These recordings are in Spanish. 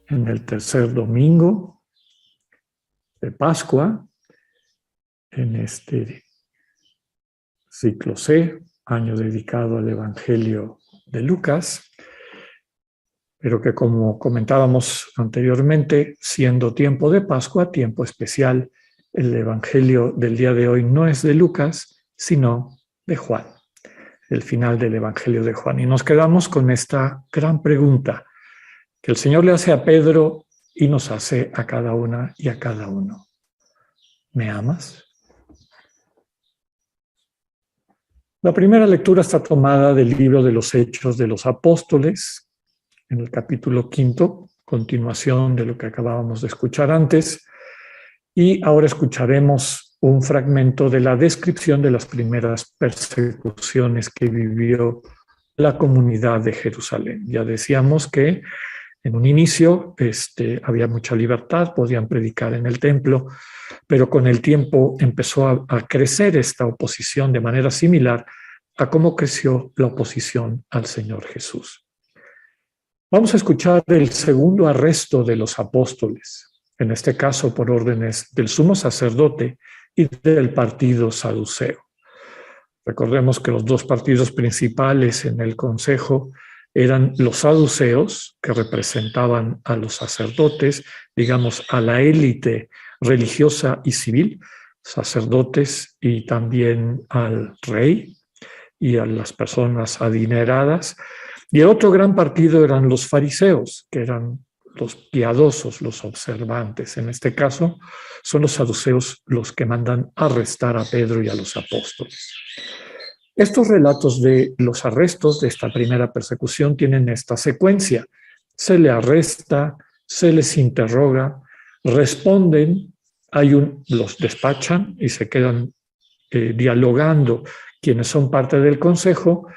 en el tercer domingo de Pascua, en este ciclo C, año dedicado al Evangelio de Lucas, pero que, como comentábamos anteriormente, siendo tiempo de Pascua, tiempo especial, el Evangelio del día de hoy no es de Lucas, sino de Juan, el final del Evangelio de Juan. Y nos quedamos con esta gran pregunta que el Señor le hace a Pedro y nos hace a cada una y a cada uno. ¿Me amas? La primera lectura está tomada del libro de los Hechos de los Apóstoles, en el capítulo 5, continuación de lo que acabábamos de escuchar antes, y ahora escucharemos un fragmento de la descripción de las primeras persecuciones que vivió la comunidad de Jerusalén. Ya decíamos que en un inicio había mucha libertad, podían predicar en el templo, pero con el tiempo empezó a crecer esta oposición de manera similar a cómo creció la oposición al Señor Jesús. Vamos a escuchar el segundo arresto de los apóstoles, en este caso por órdenes del sumo sacerdote y del partido saduceo. Recordemos que los dos partidos principales en el consejo eran los saduceos, que representaban a los sacerdotes, digamos, a la élite religiosa y civil, sacerdotes, y también al rey y a las personas adineradas. Y el otro gran partido eran los fariseos, que eran los piadosos, los observantes. En este caso, son los saduceos los que mandan arrestar a Pedro y a los apóstoles. Estos relatos de los arrestos de esta primera persecución tienen esta secuencia. Se le arresta, se les interroga, responden, los despachan y se quedan dialogando quienes son parte del consejo.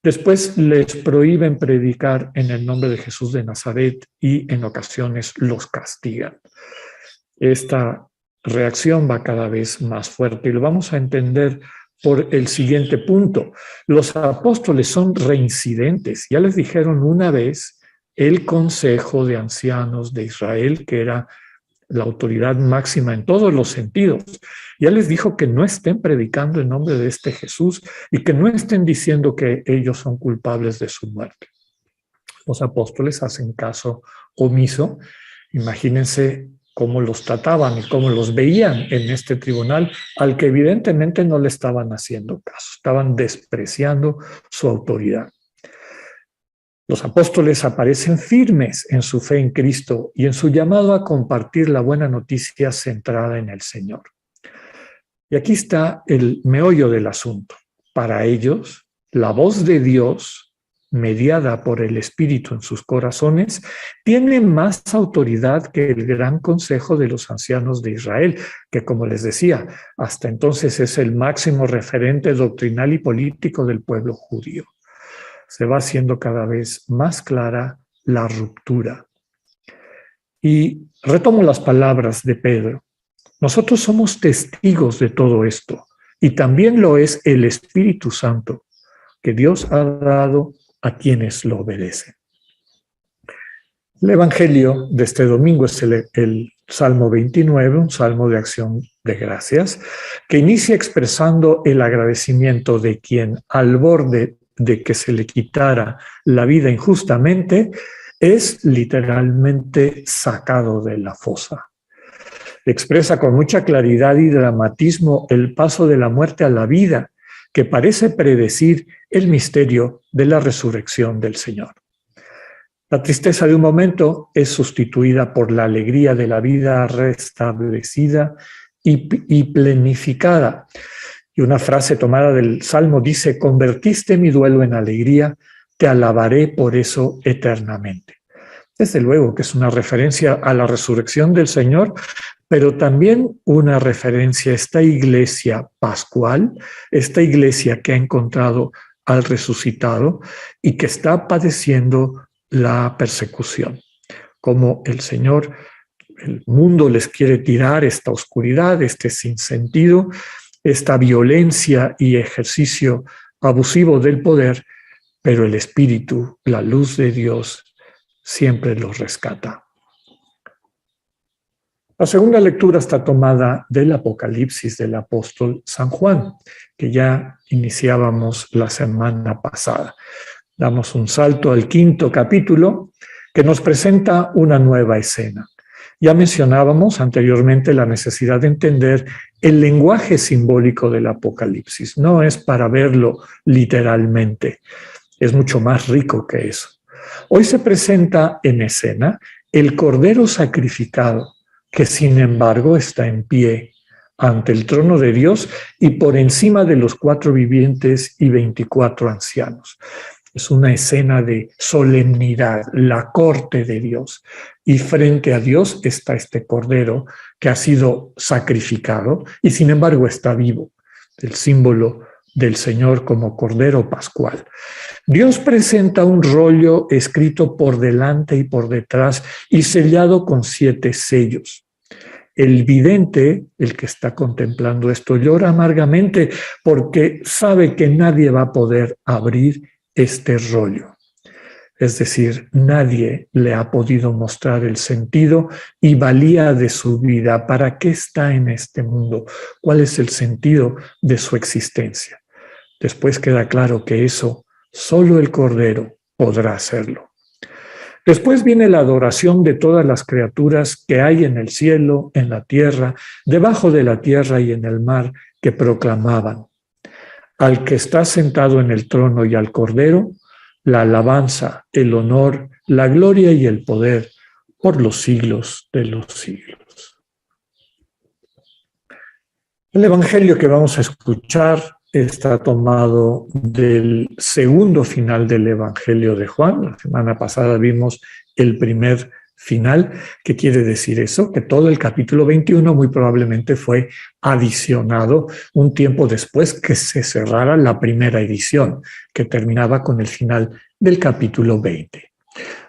Después les prohíben predicar en el nombre de Jesús de Nazaret y en ocasiones los castigan. Esta reacción va cada vez más fuerte y lo vamos a entender por el siguiente punto. Los apóstoles son reincidentes. Ya les dijeron una vez el Consejo de Ancianos de Israel, que era la autoridad máxima en todos los sentidos. Ya les dijo que no estén predicando en nombre de este Jesús y que no estén diciendo que ellos son culpables de su muerte. Los apóstoles hacen caso omiso. Imagínense cómo los trataban y cómo los veían en este tribunal, al que evidentemente no le estaban haciendo caso, estaban despreciando su autoridad. Los apóstoles aparecen firmes en su fe en Cristo y en su llamado a compartir la buena noticia centrada en el Señor. Y aquí está el meollo del asunto. Para ellos, la voz de Dios, mediada por el Espíritu en sus corazones, tiene más autoridad que el gran consejo de los ancianos de Israel, que, como les decía, hasta entonces es el máximo referente doctrinal y político del pueblo judío. Se va haciendo cada vez más clara la ruptura. Y retomo las palabras de Pedro. Nosotros somos testigos de todo esto, y también lo es el Espíritu Santo, que Dios ha dado a quienes lo obedecen. El Evangelio de este domingo es el Salmo 29, un salmo de acción de gracias, que inicia expresando el agradecimiento de quien, al borde de que se le quitara la vida injustamente, es literalmente sacado de la fosa. Expresa con mucha claridad y dramatismo el paso de la muerte a la vida, que parece predecir el misterio de la resurrección del Señor. La tristeza de un momento es sustituida por la alegría de la vida restablecida y planificada. Y una frase tomada del Salmo dice: convertiste mi duelo en alegría, te alabaré por eso eternamente. Desde luego que es una referencia a la resurrección del Señor, pero también una referencia a esta iglesia pascual, esta iglesia que ha encontrado al resucitado y que está padeciendo la persecución. Como el Señor, el mundo les quiere tirar esta oscuridad, este sinsentido, esta violencia y ejercicio abusivo del poder, pero el Espíritu, la luz de Dios, siempre los rescata. La segunda lectura está tomada del Apocalipsis del apóstol San Juan, que ya iniciábamos la semana pasada. Damos un salto al 5º capítulo, que nos presenta una nueva escena. Ya mencionábamos anteriormente la necesidad de entender el lenguaje simbólico del Apocalipsis. No es para verlo literalmente, es mucho más rico que eso. Hoy se presenta en escena el Cordero sacrificado, que sin embargo está en pie ante el trono de Dios y por encima de los 4 vivientes y 24 ancianos. Es una escena de solemnidad, la corte de Dios. Y frente a Dios está este Cordero que ha sido sacrificado y sin embargo está vivo, el símbolo del Señor como Cordero Pascual. Dios presenta un rollo escrito por delante y por detrás y sellado con 7 sellos. El vidente, el que está contemplando esto, llora amargamente porque sabe que nadie va a poder abrir este rollo. Es decir, nadie le ha podido mostrar el sentido y valía de su vida. ¿Para qué está en este mundo? ¿Cuál es el sentido de su existencia? Después queda claro que eso solo el Cordero podrá hacerlo. Después viene la adoración de todas las criaturas que hay en el cielo, en la tierra, debajo de la tierra y en el mar, que proclamaban: al que está sentado en el trono y al Cordero, la alabanza, el honor, la gloria y el poder por los siglos de los siglos. El evangelio que vamos a escuchar está tomado del segundo final del Evangelio de Juan. La semana pasada vimos el primer final. ¿Qué quiere decir eso? Que todo el capítulo 21 muy probablemente fue adicionado un tiempo después que se cerrara la primera edición, que terminaba con el final del capítulo 20.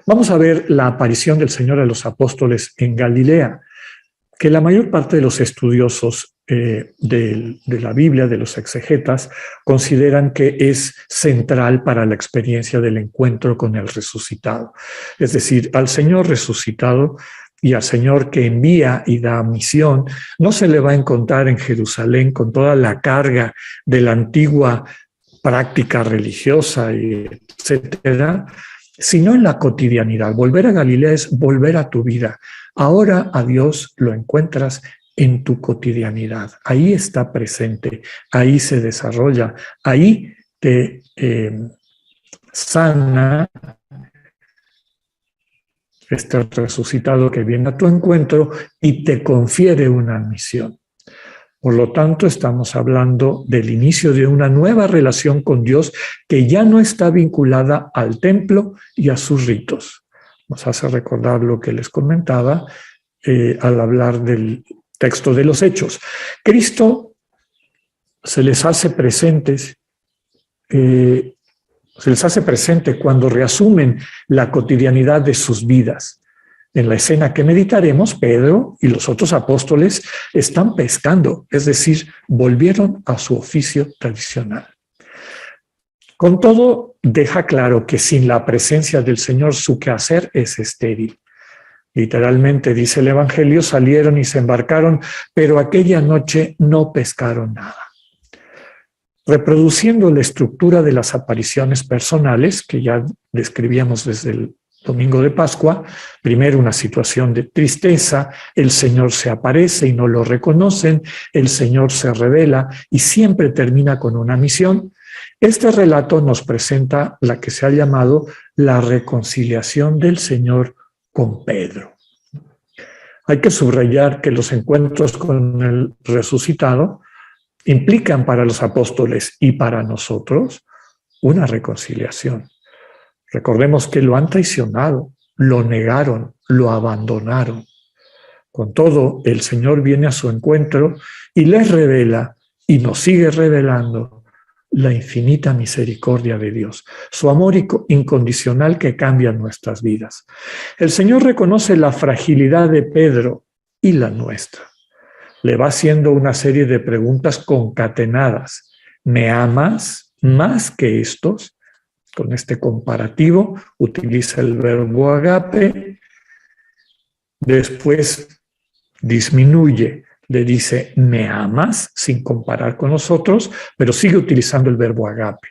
Vamos a ver la aparición del Señor a los apóstoles en Galilea, que la mayor parte de los estudiosos de la Biblia, de los exegetas, consideran que es central para la experiencia del encuentro con el resucitado. Es decir, al Señor resucitado y al Señor que envía y da misión, no se le va a encontrar en Jerusalén con toda la carga de la antigua práctica religiosa, etcétera, sino en la cotidianidad. Volver a Galilea es volver a tu vida. Ahora a Dios lo encuentras en tu cotidianidad. Ahí está presente, ahí se desarrolla, ahí te sana este resucitado que viene a tu encuentro y te confiere una misión. Por lo tanto, estamos hablando del inicio de una nueva relación con Dios que ya no está vinculada al templo y a sus ritos. Nos hace recordar lo que les comentaba al hablar del texto de los Hechos. Cristo se les hace presentes, cuando reasumen la cotidianidad de sus vidas. En la escena que meditaremos, Pedro y los otros apóstoles están pescando, es decir, volvieron a su oficio tradicional. Con todo, deja claro que sin la presencia del Señor su quehacer es estéril. Literalmente, dice el Evangelio, salieron y se embarcaron, pero aquella noche no pescaron nada. Reproduciendo la estructura de las apariciones personales, que ya describíamos desde el domingo de Pascua, primero una situación de tristeza, el Señor se aparece y no lo reconocen, el Señor se revela y siempre termina con una misión. Este relato nos presenta la que se ha llamado la reconciliación del Señor con Pedro. Hay que subrayar que los encuentros con el resucitado implican para los apóstoles y para nosotros una reconciliación. Recordemos que lo han traicionado, lo negaron, lo abandonaron. Con todo, el Señor viene a su encuentro y les revela, y nos sigue revelando, la infinita misericordia de Dios, su amor incondicional que cambia nuestras vidas. El Señor reconoce la fragilidad de Pedro y la nuestra. Le va haciendo una serie de preguntas concatenadas. ¿Me amas más que estos? Con este comparativo utiliza el verbo agape. Después disminuye, le dice, ¿me amas? Sin comparar con nosotros, pero sigue utilizando el verbo agape.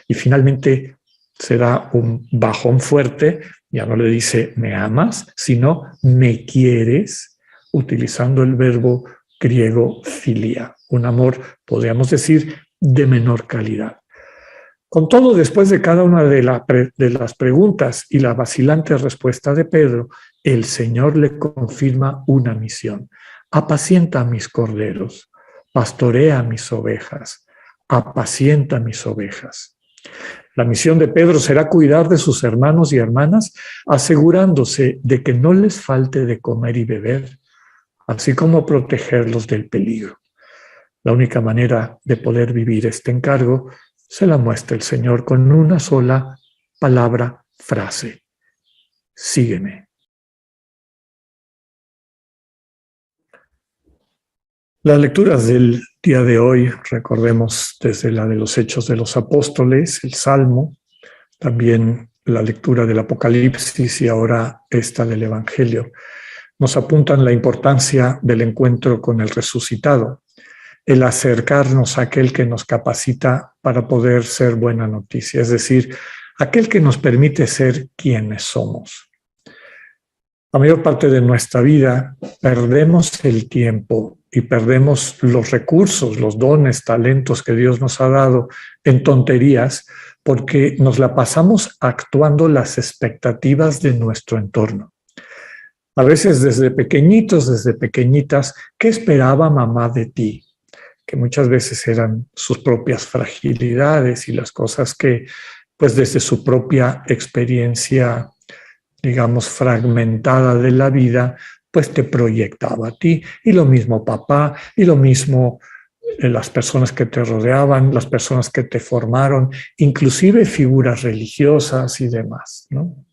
Y finalmente se da un bajón fuerte, ya no le dice, ¿me amas? Sino, ¿me quieres? Utilizando el verbo griego filia, un amor, podríamos decir, de menor calidad. Con todo, después de cada una de las preguntas y la vacilante respuesta de Pedro, el Señor le confirma una misión. Apacienta a mis corderos, pastorea a mis ovejas, apacienta mis ovejas. La misión de Pedro será cuidar de sus hermanos y hermanas, asegurándose de que no les falte de comer y beber, así como protegerlos del peligro. La única manera de poder vivir este encargo se la muestra el Señor con una sola palabra, frase: sígueme. Las lecturas del día de hoy, recordemos desde la de los Hechos de los Apóstoles, el Salmo, también la lectura del Apocalipsis y ahora esta del Evangelio, nos apuntan la importancia del encuentro con el resucitado, el acercarnos a aquel que nos capacita para poder ser buena noticia, es decir, aquel que nos permite ser quienes somos. La mayor parte de nuestra vida perdemos el tiempo y perdemos los recursos, los dones, talentos que Dios nos ha dado en tonterías porque nos la pasamos actuando las expectativas de nuestro entorno. A veces desde pequeñitos, desde pequeñitas, ¿qué esperaba mamá de ti? Que muchas veces eran sus propias fragilidades y las cosas que, pues desde su propia experiencia, digamos, fragmentada de la vida, pues te proyectaba a ti. Y lo mismo papá, y lo mismo las personas que te rodeaban, las personas que te formaron, inclusive figuras religiosas y demás, ¿no?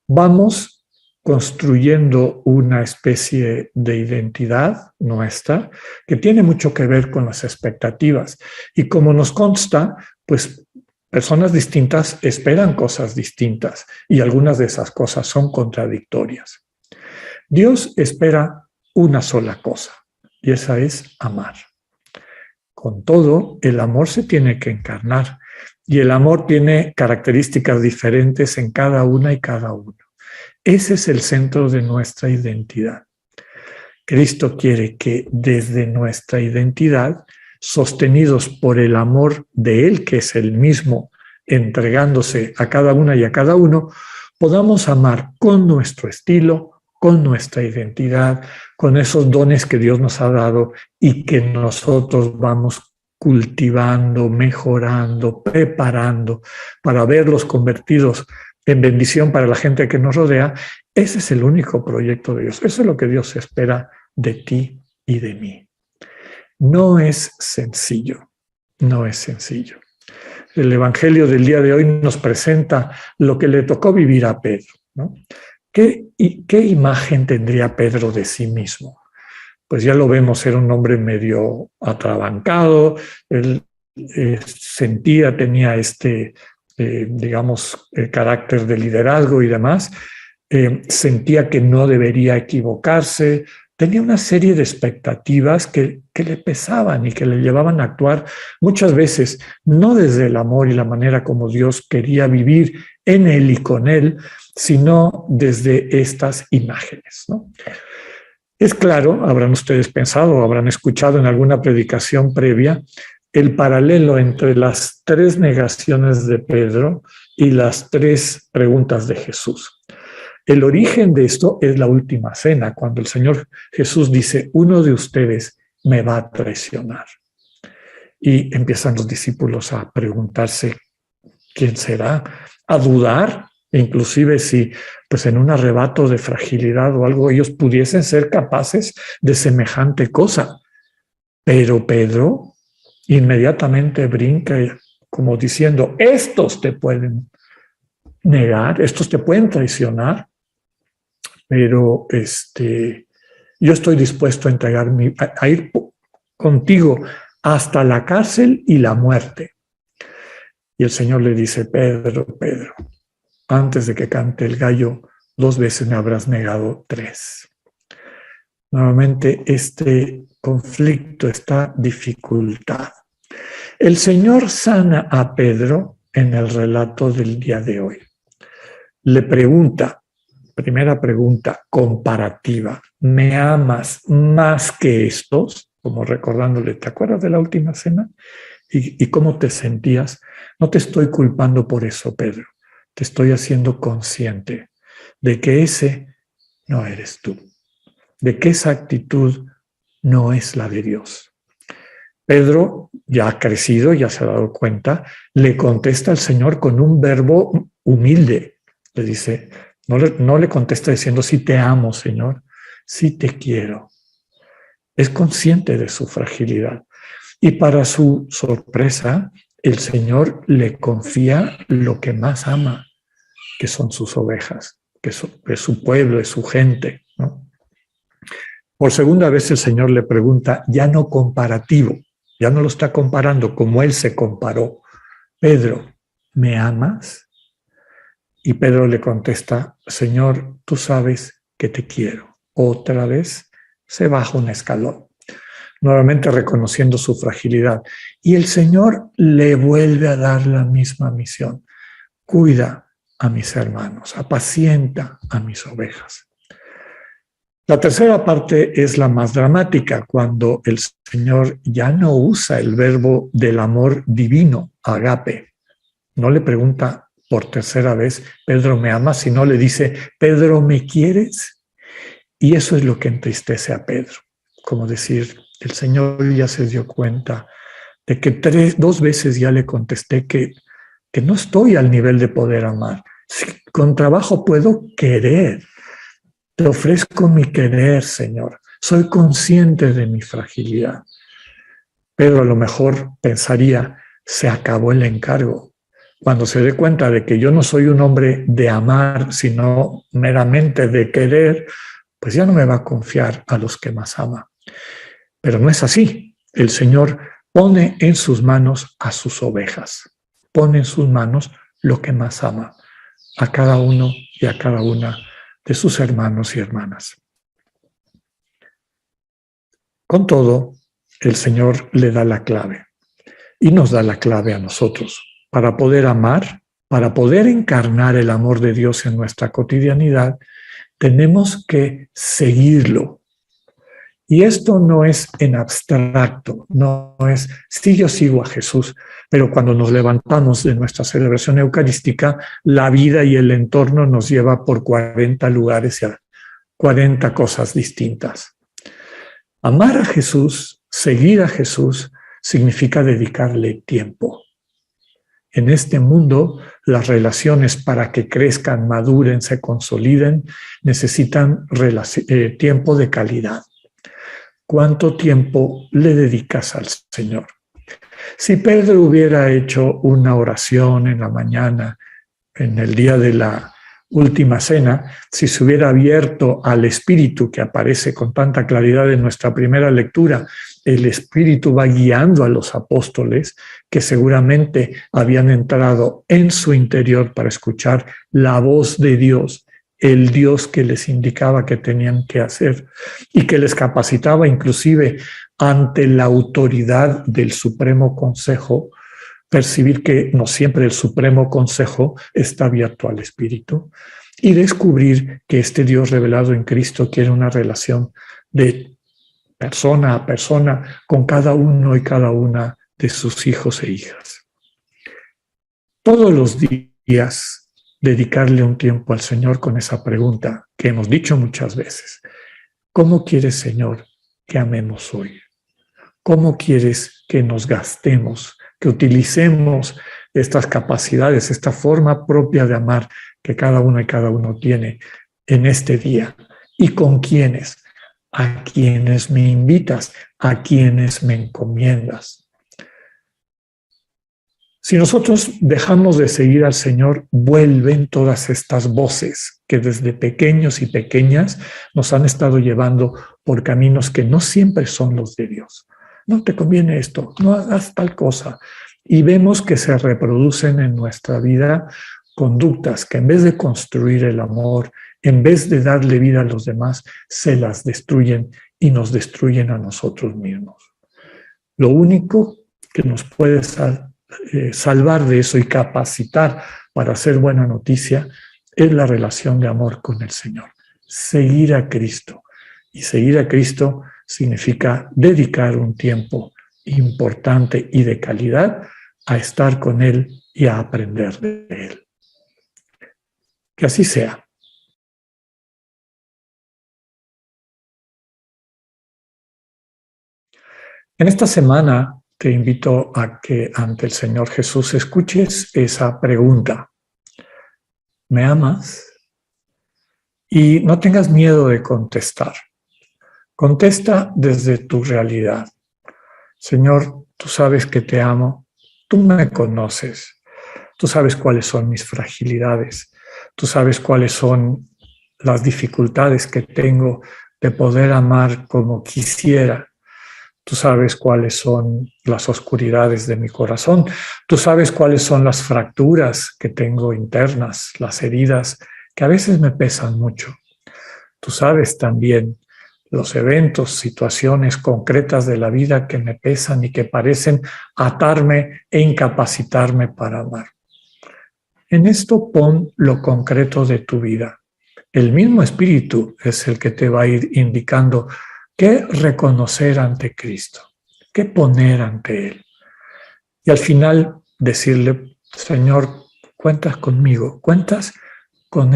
Vamos construyendo una especie de identidad nuestra que tiene mucho que ver con las expectativas. Y como nos consta, pues personas distintas esperan cosas distintas y algunas de esas cosas son contradictorias. Dios espera una sola cosa y esa es amar. Con todo, el amor se tiene que encarnar y el amor tiene características diferentes en cada una y cada uno. Ese es el centro de nuestra identidad. Cristo quiere que desde nuestra identidad, sostenidos por el amor de Él, que es el mismo, entregándose a cada una y a cada uno, podamos amar con nuestro estilo, con nuestra identidad, con esos dones que Dios nos ha dado y que nosotros vamos cultivando, mejorando, preparando para verlos convertidos en bendición para la gente que nos rodea. Ese es el único proyecto de Dios. Eso es lo que Dios espera de ti y de mí. No es sencillo, no es sencillo. El Evangelio del día de hoy nos presenta lo que le tocó vivir a Pedro, ¿no? ¿Qué imagen tendría Pedro de sí mismo? Pues ya lo vemos, era un hombre medio atrabancado, él tenía digamos, el carácter de liderazgo y demás, sentía que no debería equivocarse, tenía una serie de expectativas que le pesaban y que le llevaban a actuar muchas veces no desde el amor y la manera como Dios quería vivir en él y con él, sino desde estas imágenes, ¿no? Es claro, habrán ustedes pensado, habrán escuchado en alguna predicación previa, el paralelo entre las 3 negaciones de Pedro y las 3 preguntas de Jesús. El origen de esto es la última cena, cuando el Señor Jesús dice, uno de ustedes me va a traicionar. Y empiezan los discípulos a preguntarse quién será, a dudar, inclusive si pues en un arrebato de fragilidad o algo ellos pudiesen ser capaces de semejante cosa. Pero Pedro inmediatamente brinca como diciendo, estos te pueden negar, estos te pueden traicionar, pero yo estoy dispuesto a entregarme, a ir contigo hasta la cárcel y la muerte. Y el Señor le dice, Pedro, Pedro, antes de que cante el gallo, 2 veces me habrás negado 3. nuevamente este conflicto, esta dificultad. El Señor sana a Pedro en el relato del día de hoy. Le pregunta, primera pregunta comparativa, ¿me amas más que estos? Como recordándole, ¿te acuerdas de la última cena? ¿Y cómo te sentías? No te estoy culpando por eso, Pedro. Te estoy haciendo consciente de que ese no eres tú, de que esa actitud no es la de Dios. Pedro, ya ha crecido, ya se ha dado cuenta, le contesta al Señor con un verbo humilde. Le dice, no le contesta diciendo, sí te amo, Señor, sí te quiero. Es consciente de su fragilidad. Y para su sorpresa, el Señor le confía lo que más ama, que son sus ovejas, que es su pueblo, es su gente, ¿no? Por segunda vez el Señor le pregunta, ya no comparativo, ya no lo está comparando como él se comparó. Pedro, ¿me amas? Y Pedro le contesta, Señor, tú sabes que te quiero. Otra vez se baja un escalón, nuevamente reconociendo su fragilidad. Y el Señor le vuelve a dar la misma misión. Cuida a mis hermanos, apacienta a mis ovejas. La tercera parte es la más dramática, cuando el Señor ya no usa el verbo del amor divino, agape. No le pregunta por tercera vez, Pedro, ¿me amas? Sino le dice, Pedro, ¿me quieres? Y eso es lo que entristece a Pedro. Como decir, el Señor ya se dio cuenta de que dos veces ya le contesté que no estoy al nivel de poder amar. Con trabajo puedo querer. Te ofrezco mi querer, Señor. Soy consciente de mi fragilidad. Pedro a lo mejor pensaría, se acabó el encargo. Cuando se dé cuenta de que yo no soy un hombre de amar, sino meramente de querer, pues ya no me va a confiar a los que más ama. Pero no es así. El Señor pone en sus manos a sus ovejas. Pone en sus manos lo que más ama, a cada uno y a cada una de sus hermanos y hermanas. Con todo, el Señor le da la clave y nos da la clave a nosotros para poder amar, para poder encarnar el amor de Dios en nuestra cotidianidad. Tenemos que seguirlo. Y esto no es en abstracto, no es, sí, yo sigo a Jesús, pero cuando nos levantamos de nuestra celebración eucarística, la vida y el entorno nos lleva por 40 lugares y a 40 cosas distintas. Amar a Jesús, seguir a Jesús, significa dedicarle tiempo. En este mundo, las relaciones para que crezcan, maduren, se consoliden, necesitan tiempo de calidad. ¿Cuánto tiempo le dedicas al Señor? Si Pedro hubiera hecho una oración en la mañana, en el día de la última cena, si se hubiera abierto al Espíritu que aparece con tanta claridad en nuestra primera lectura, el Espíritu va guiando a los apóstoles que seguramente habían entrado en su interior para escuchar la voz de Dios, el Dios que les indicaba que tenían que hacer y que les capacitaba inclusive ante la autoridad del Supremo Consejo, percibir que no siempre el Supremo Consejo está abierto al Espíritu y descubrir que este Dios revelado en Cristo quiere una relación de persona a persona con cada uno y cada una de sus hijos e hijas. Todos los días dedicarle un tiempo al Señor con esa pregunta que hemos dicho muchas veces. ¿Cómo quieres, Señor, que amemos hoy? ¿Cómo quieres que nos gastemos, que utilicemos estas capacidades, esta forma propia de amar que cada uno y cada uno tiene en este día? ¿Y con quiénes? A quienes me invitas, a quienes me encomiendas. Si nosotros dejamos de seguir al Señor, vuelven todas estas voces que desde pequeños y pequeñas nos han estado llevando por caminos que no siempre son los de Dios. No te conviene esto, no hagas tal cosa. Y vemos que se reproducen en nuestra vida conductas que en vez de construir el amor, en vez de darle vida a los demás, se las destruyen y nos destruyen a nosotros mismos. Lo único que nos puede salvar de eso y capacitar para hacer buena noticia es la relación de amor con el Señor. Seguir a Cristo. Y seguir a Cristo significa dedicar un tiempo importante y de calidad a estar con Él y a aprender de Él. Que así sea. En esta semana te invito a que ante el Señor Jesús escuches esa pregunta. ¿Me amas? Y no tengas miedo de contestar. Contesta desde tu realidad. Señor, tú sabes que te amo, tú me conoces, tú sabes cuáles son mis fragilidades, tú sabes cuáles son las dificultades que tengo de poder amar como quisiera. Tú sabes cuáles son las oscuridades de mi corazón. Tú sabes cuáles son las fracturas que tengo internas, las heridas que a veces me pesan mucho. Tú sabes también los eventos, situaciones concretas de la vida que me pesan y que parecen atarme e incapacitarme para amar. En esto pon lo concreto de tu vida. El mismo Espíritu es el que te va a ir indicando qué reconocer ante Cristo, qué poner ante Él. Y al final decirle, Señor, cuentas conmigo, cuentas con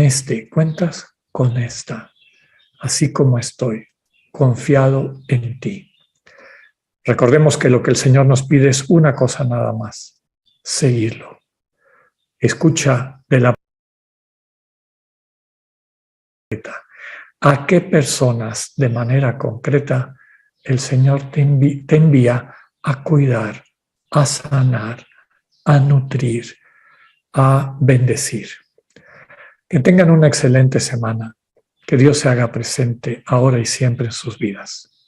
cuentas con esta, así como estoy, confiado en ti. Recordemos que lo que el Señor nos pide es una cosa nada más, seguirlo. Escucha de la a qué personas de manera concreta el Señor te envía a cuidar, a sanar, a nutrir, a bendecir. Que tengan una excelente semana. Que Dios se haga presente ahora y siempre en sus vidas.